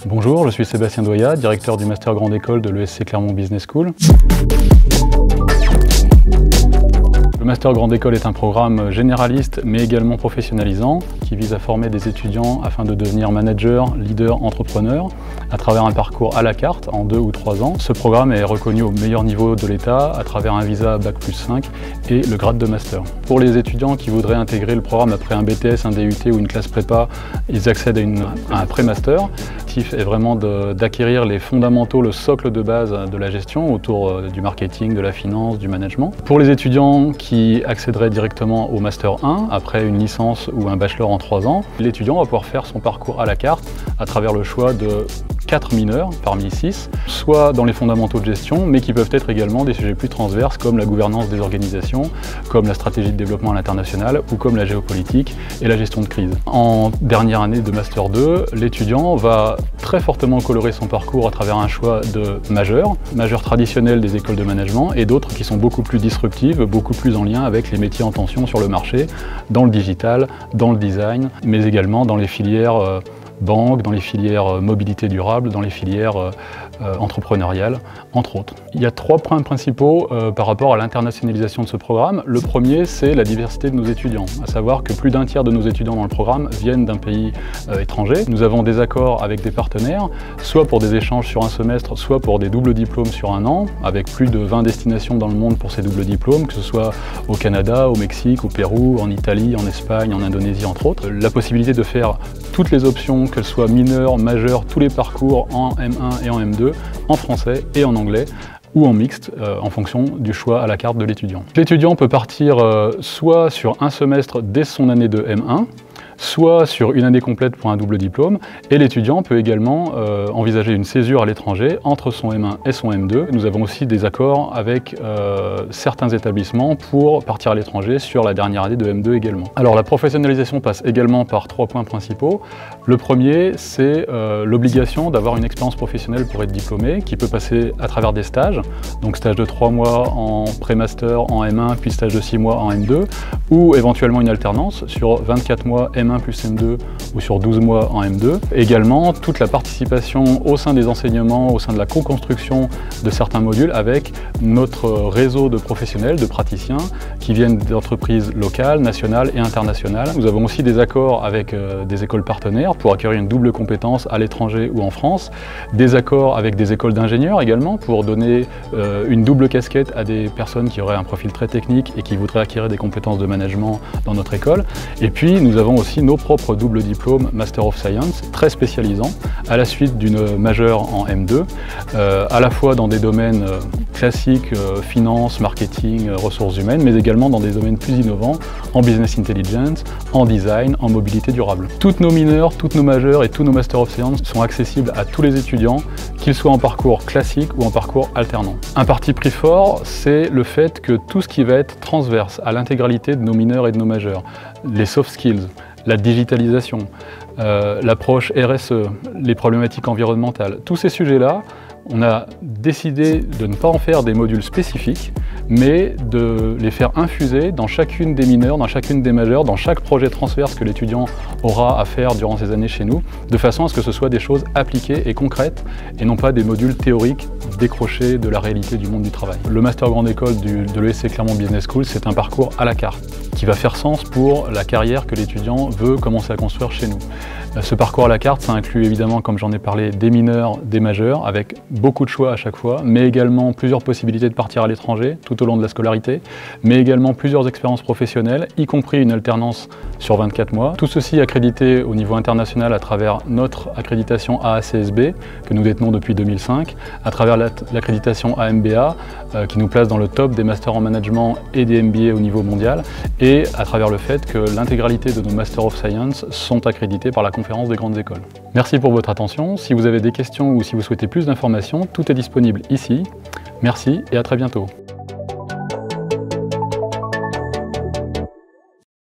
Bonjour, je suis Sébastien Doyat, directeur du Master Grande École de l'ESC Clermont Business School. Le Master Grande École est un programme généraliste mais également professionnalisant qui vise à former des étudiants afin de devenir managers, leaders, entrepreneurs à travers un parcours à la carte en 2 ou 3 ans. Ce programme est reconnu au meilleur niveau de l'État à travers un visa Bac+5 et le grade de master. Pour les étudiants qui voudraient intégrer le programme après un BTS, un DUT ou une classe prépa, ils accèdent à un pré-master. L'objectif est vraiment d'acquérir les fondamentaux, le socle de base de la gestion autour du marketing, de la finance, du management. Pour les étudiants qui accéderaient directement au Master 1, après une licence ou un bachelor en 3 ans, l'étudiant va pouvoir faire son parcours à la carte à travers le choix de 4 mineurs parmi 6, soit dans les fondamentaux de gestion, mais qui peuvent être également des sujets plus transverses comme la gouvernance des organisations, comme la stratégie de développement à l'international ou comme la géopolitique et la gestion de crise. En dernière année de Master 2, l'étudiant va très fortement colorer son parcours à travers un choix de majeurs traditionnels des écoles de management et d'autres qui sont beaucoup plus disruptives, beaucoup plus en lien avec les métiers en tension sur le marché, dans le digital, dans le design, mais également dans les filières banque, dans les filières mobilité durable, dans les filières entrepreneuriales, entre autres. Il y a 3 points principaux par rapport à l'internationalisation de ce programme. Le premier, c'est la diversité de nos étudiants, à savoir que plus d'un tiers de nos étudiants dans le programme viennent d'un pays étranger. Nous avons des accords avec des partenaires, soit pour des échanges sur un semestre, soit pour des doubles diplômes sur un an, avec plus de 20 destinations dans le monde pour ces doubles diplômes, que ce soit au Canada, au Mexique, au Pérou, en Italie, en Espagne, en Indonésie, entre autres. La possibilité de faire toutes les options, qu'elles soient mineures, majeures, tous les parcours en M1 et en M2, en français et en anglais, ou en mixte, en fonction du choix à la carte de l'étudiant. L'étudiant peut partir soit sur un semestre dès son année de M1, soit sur une année complète pour un double diplôme, et l'étudiant peut également envisager une césure à l'étranger entre son M1 et son M2. Nous avons aussi des accords avec certains établissements pour partir à l'étranger sur la dernière année de M2 également. Alors la professionnalisation passe également par 3 points principaux. Le premier, c'est l'obligation d'avoir une expérience professionnelle pour être diplômé, qui peut passer à travers des stages, donc stage de 3 mois en pré-master en M1, puis stage de 6 mois en M2, ou éventuellement une alternance sur 24 mois M1 plus M2 ou sur 12 mois en M2. Également, toute la participation au sein des enseignements, au sein de la co-construction de certains modules avec notre réseau de professionnels, de praticiens qui viennent d'entreprises locales, nationales et internationales. Nous avons aussi des accords avec des écoles partenaires pour acquérir une double compétence à l'étranger ou en France, des accords avec des écoles d'ingénieurs également pour donner une double casquette à des personnes qui auraient un profil très technique et qui voudraient acquérir des compétences de management dans notre école. Et puis nous avons aussi nos propres doubles diplômes Master of Science, très spécialisants, à la suite d'une majeure en M2, à la fois dans des domaines classiques, finance, marketing, ressources humaines, mais également dans des domaines plus innovants, en business intelligence, en design, en mobilité durable. Toutes nos mineurs, toutes nos majeures et tous nos Master of Science sont accessibles à tous les étudiants, qu'ils soient en parcours classique ou en parcours alternant. Un parti pris fort, c'est le fait que tout ce qui va être transverse à l'intégralité de nos mineurs et de nos majeures, les soft skills, la digitalisation, l'approche RSE, les problématiques environnementales, tous ces sujets-là, on a décidé de ne pas en faire des modules spécifiques, mais de les faire infuser dans chacune des mineurs, dans chacune des majeures, dans chaque projet transverse que l'étudiant aura à faire durant ses années chez nous, de façon à ce que ce soit des choses appliquées et concrètes, et non pas des modules théoriques décrochés de la réalité du monde du travail. Le Master Grande École de l'ESC Clermont Business School, c'est un parcours à la carte, qui va faire sens pour la carrière que l'étudiant veut commencer à construire chez nous. Ce parcours à la carte, ça inclut évidemment, comme j'en ai parlé, des mineurs, des majeurs, avec beaucoup de choix à chaque fois, mais également plusieurs possibilités de partir à l'étranger tout au long de la scolarité, mais également plusieurs expériences professionnelles, y compris une alternance sur 24 mois. Tout ceci accrédité au niveau international à travers notre accréditation AACSB, que nous détenons depuis 2005, à travers l'accréditation AMBA, qui nous place dans le top des masters en management et des MBA au niveau mondial, et à travers le fait que l'intégralité de nos Master of Science sont accrédités par la Conférence des grandes écoles. Merci pour votre attention. Si vous avez des questions ou si vous souhaitez plus d'informations, tout est disponible ici. Merci et à très bientôt.